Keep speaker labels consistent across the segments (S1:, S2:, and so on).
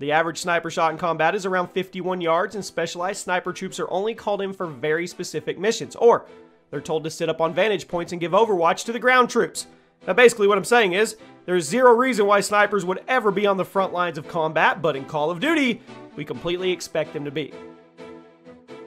S1: The average sniper shot in combat is around 51 yards, and specialized sniper troops are only called in for very specific missions, or they're told to sit up on vantage points and give overwatch to the ground troops. Now basically what I'm saying is, there's zero reason why snipers would ever be on the front lines of combat, but in Call of Duty, we completely expect them to be.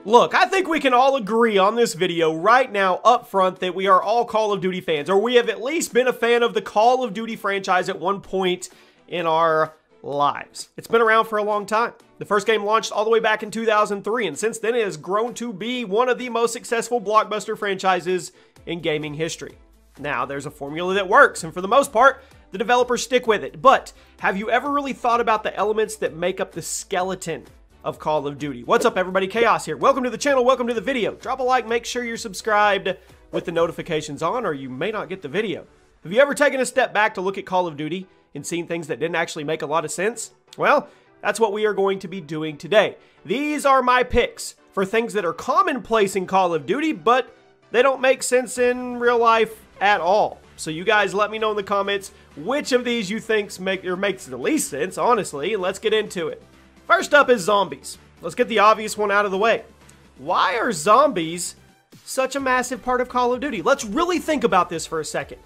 S1: Look, I think we can all agree on this video right now up front that we are all Call of Duty fans, or we have at least been a fan of the Call of Duty franchise at one point in our lives. It's been around for a long time. The first game launched all the way back in 2003, and since then it has grown to be one of the most successful blockbuster franchises in gaming history. Now, there's a formula that works, and for the most part, the developers stick with it. But have you ever really thought about the elements that make up the skeleton of Call of Duty? What's up, everybody? Chaos here. Welcome to the channel. Welcome to the video. Drop a like. Make sure you're subscribed with the notifications on, or you may not get the video. Have you ever taken a step back to look at Call of Duty and seen things that didn't actually make a lot of sense? Well, that's what we are going to be doing today. These are my picks for things that are commonplace in Call of Duty, but they don't make sense in real life at all. So you guys let me know in the comments which of these you think makes the least sense, honestly, and let's get into it. First up is zombies. Let's get the obvious one out of the way. Why are zombies such a massive part of Call of Duty? Let's really think about this for a second.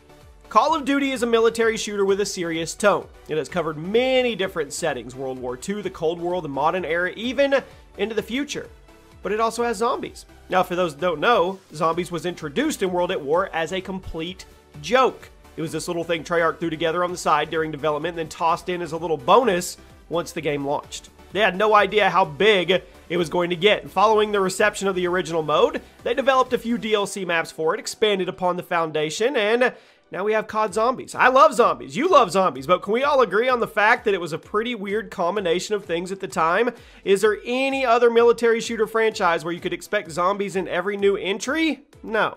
S1: Call of Duty is a military shooter with a serious tone. It has covered many different settings: World War II, the Cold War, the modern era, even into the future. But it also has zombies. Now, for those that don't know, zombies was introduced in World at War as a complete joke. It was this little thing Treyarch threw together on the side during development and then tossed in as a little bonus once the game launched. They had no idea how big it was going to get. And following the reception of the original mode, they developed a few DLC maps for it, expanded upon the foundation, and now we have COD Zombies. I love zombies. You love zombies. But can we all agree on the fact that it was a pretty weird combination of things at the time? Is there any other military shooter franchise where you could expect zombies in every new entry? No.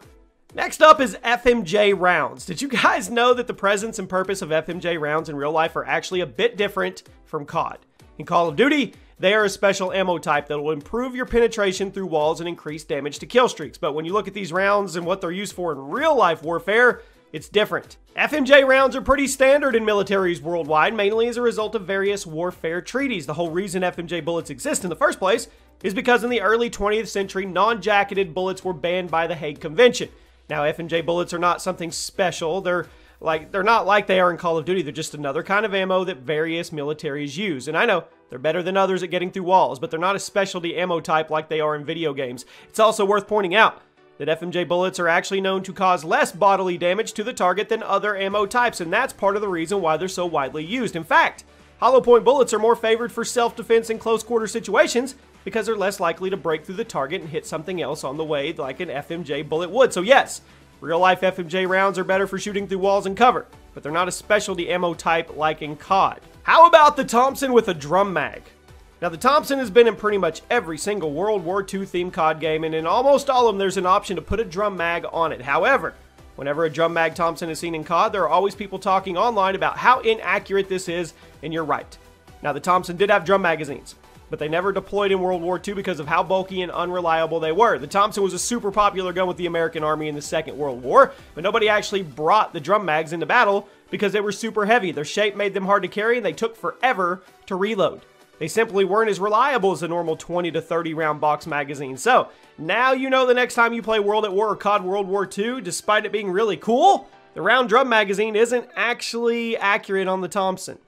S1: Next up is FMJ rounds. Did you guys know that the presence and purpose of FMJ rounds in real life are actually a bit different from COD? In Call of Duty, they are a special ammo type that will improve your penetration through walls and increase damage to killstreaks. But when you look at these rounds and what they're used for in real life warfare, it's different. FMJ rounds are pretty standard in militaries worldwide, mainly as a result of various warfare treaties. The whole reason FMJ bullets exist in the first place is because in the early 20th century, non-jacketed bullets were banned by the Hague Convention. Now, FMJ bullets are not something special. They're not like they are in Call of Duty. They're just another kind of ammo that various militaries use. And I know they're better than others at getting through walls, but they're not a specialty ammo type like they are in video games. It's also worth pointing out that FMJ bullets are actually known to cause less bodily damage to the target than other ammo types, and that's part of the reason why they're so widely used. In fact, hollow point bullets are more favored for self-defense in close-quarter situations because they're less likely to break through the target and hit something else on the way like an FMJ bullet would. So yes, real-life FMJ rounds are better for shooting through walls and cover, but they're not a specialty ammo type like in COD. How about the Thompson with a drum mag? Now, the Thompson has been in pretty much every single World War II themed COD game, and in almost all of them, there's an option to put a drum mag on it. However, whenever a drum mag Thompson is seen in COD, there are always people talking online about how inaccurate this is, and you're right. Now, the Thompson did have drum magazines, but they never deployed in World War II because of how bulky and unreliable they were. The Thompson was a super popular gun with the American Army in the Second World War, but nobody actually brought the drum mags into battle because they were super heavy. Their shape made them hard to carry, and they took forever to reload. They simply weren't as reliable as a normal 20 to 30 round box magazine. So, now you know the next time you play World at War or COD World War II, despite it being really cool, the round drum magazine isn't actually accurate on the Thompson.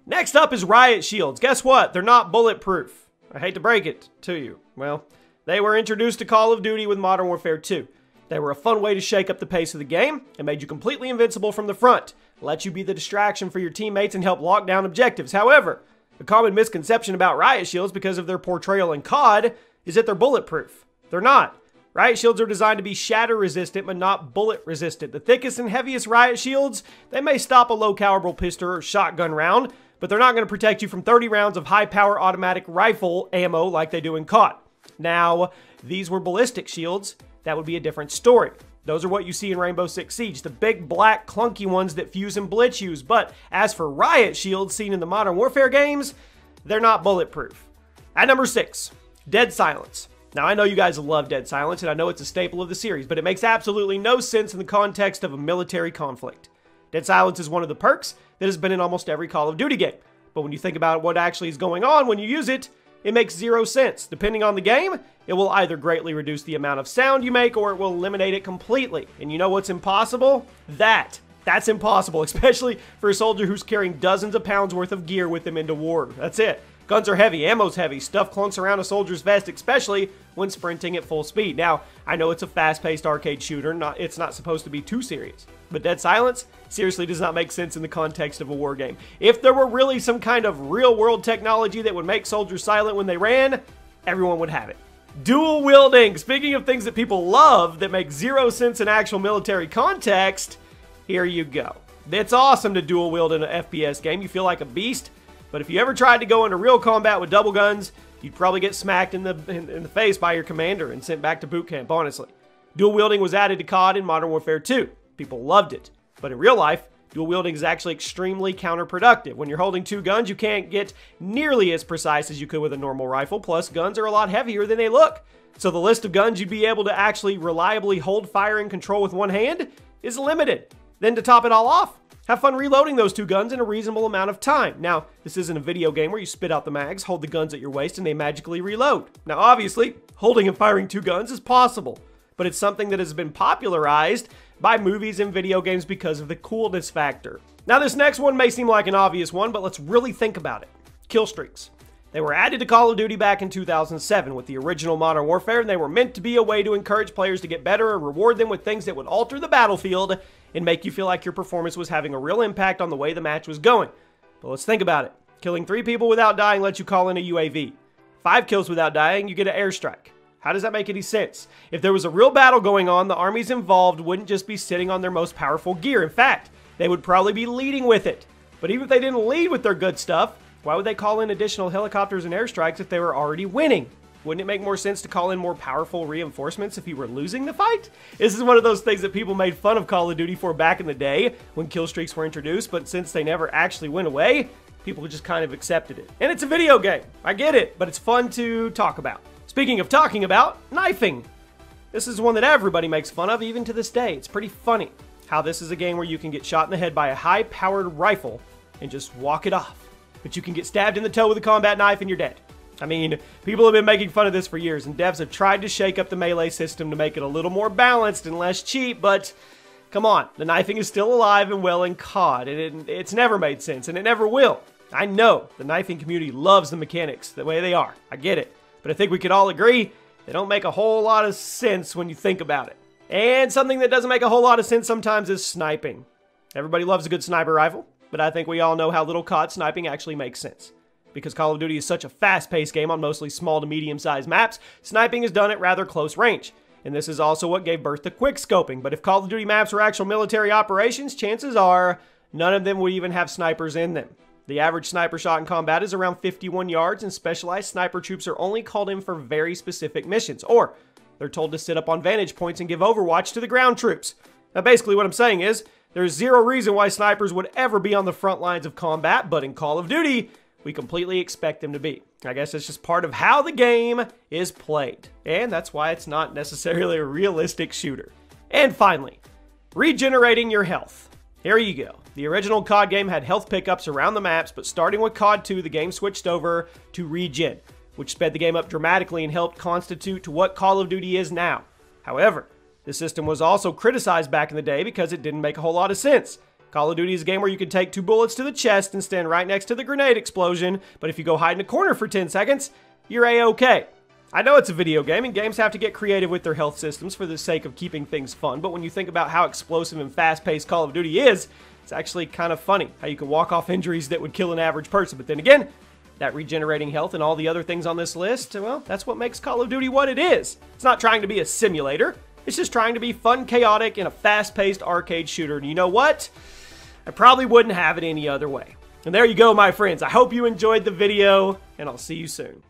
S1: Next up is Riot Shields. Guess what? They're not bulletproof. I hate to break it to you. Well, they were introduced to Call of Duty with Modern Warfare 2. They were a fun way to shake up the pace of the game and made you completely invincible from the front, let you be the distraction for your teammates and help lock down objectives. However, a common misconception about Riot Shields because of their portrayal in COD is that they're bulletproof. They're not. Riot Shields are designed to be shatter resistant but not bullet resistant. The thickest and heaviest Riot Shields, they may stop a low caliber pistol or shotgun round, but they're not going to protect you from 30 rounds of high power automatic rifle ammo like they do in COD. Now, these were ballistic shields. That would be a different story. Those are what you see in Rainbow Six Siege, the big black clunky ones that Fuse and Blitz use. But as for Riot Shields seen in the Modern Warfare games, they're not bulletproof. At number 6, Dead Silence. Now, I know you guys love Dead Silence, and I know it's a staple of the series, but it makes absolutely no sense in the context of a military conflict. Dead Silence is one of the perks that has been in almost every Call of Duty game. but when you think about what actually is going on when you use it, it makes zero sense. Depending on the game, it will either greatly reduce the amount of sound you make or it will eliminate it completely. And you know what's impossible? That's impossible, especially for a soldier who's carrying dozens of pounds worth of gear with him into war. That's it. Guns are heavy, ammo's heavy, stuff clunks around a soldier's vest, especially when sprinting at full speed. Now, I know it's a fast-paced arcade shooter, it's not supposed to be too serious, but dead silence seriously does not make sense in the context of a war game. If there were really some kind of real-world technology that would make soldiers silent when they ran, everyone would have it. Dual wielding. Speaking of things that people love that make zero sense in actual military context, here you go. It's awesome to dual wield in an FPS game. You feel like a beast. But if you ever tried to go into real combat with double guns, you'd probably get smacked in the face by your commander and sent back to boot camp, honestly. Dual wielding was added to COD in Modern Warfare 2. People loved it. But in real life, dual wielding is actually extremely counterproductive. When you're holding two guns, you can't get nearly as precise as you could with a normal rifle, plus guns are a lot heavier than they look. So the list of guns you'd be able to actually reliably hold fire and control with one hand is limited. Then to top it all off, have fun reloading those two guns in a reasonable amount of time. Now, this isn't a video game where you spit out the mags, hold the guns at your waist, and they magically reload. Now, obviously, holding and firing two guns is possible, but it's something that has been popularized by movies and video games because of the coolness factor. Now, this next one may seem like an obvious one, but let's really think about it. Killstreaks. They were added to Call of Duty back in 2007 with the original Modern Warfare, and they were meant to be a way to encourage players to get better and reward them with things that would alter the battlefield and make you feel like your performance was having a real impact on the way the match was going. But let's think about it. Killing 3 people without dying lets you call in a UAV. 5 kills without dying, you get an airstrike. How does that make any sense? If there was a real battle going on, the armies involved wouldn't just be sitting on their most powerful gear. In fact, they would probably be leading with it. But even if they didn't lead with their good stuff, why would they call in additional helicopters and airstrikes if they were already winning? Wouldn't it make more sense to call in more powerful reinforcements if you were losing the fight? This is one of those things that people made fun of Call of Duty for back in the day when Killstreaks were introduced, but since they never actually went away, people just kind of accepted it. And it's a video game. I get it, but it's fun to talk about. Speaking of talking about, knifing. This is one that everybody makes fun of, even to this day. It's pretty funny how this is a game where you can get shot in the head by a high-powered rifle and just walk it off. But you can get stabbed in the toe with a combat knife and you're dead. I mean, people have been making fun of this for years, and devs have tried to shake up the melee system to make it a little more balanced and less cheap, but come on, the knifing is still alive and well in COD, and it's never made sense, and it never will. I know the knifing community loves the mechanics the way they are. I get it. But I think we could all agree they don't make a whole lot of sense when you think about it. And something that doesn't make a whole lot of sense sometimes is sniping. Everybody loves a good sniper rifle, but I think we all know how little COD sniping actually makes sense. Because Call of Duty is such a fast-paced game on mostly small to medium-sized maps, sniping is done at rather close range. And this is also what gave birth to quickscoping. But if Call of Duty maps were actual military operations, chances are none of them would even have snipers in them. The average sniper shot in combat is around 51 yards, and specialized sniper troops are only called in for very specific missions, or they're told to sit up on vantage points and give overwatch to the ground troops. Now basically what I'm saying is, there's zero reason why snipers would ever be on the front lines of combat, but in Call of Duty, we completely expect them to be. I guess it's just part of how the game is played, and that's why it's not necessarily a realistic shooter. And finally, regenerating your health. Here you go. The original COD game had health pickups around the maps, but starting with COD 2, the game switched over to regen, which sped the game up dramatically and helped constitute to what Call of Duty is now. However, the system was also criticized back in the day because it didn't make a whole lot of sense. Call of Duty is a game where you can take 2 bullets to the chest and stand right next to the grenade explosion, but if you go hide in a corner for 10 seconds, you're A-okay. I know it's a video game, and games have to get creative with their health systems for the sake of keeping things fun, but when you think about how explosive and fast-paced Call of Duty is, it's actually kind of funny how you can walk off injuries that would kill an average person. But then again, that regenerating health and all the other things on this list, well, that's what makes Call of Duty what it is. It's not trying to be a simulator. It's just trying to be fun, chaotic, and a fast-paced arcade shooter. And you know what? I probably wouldn't have it any other way. And there you go, my friends. I hope you enjoyed the video, and I'll see you soon.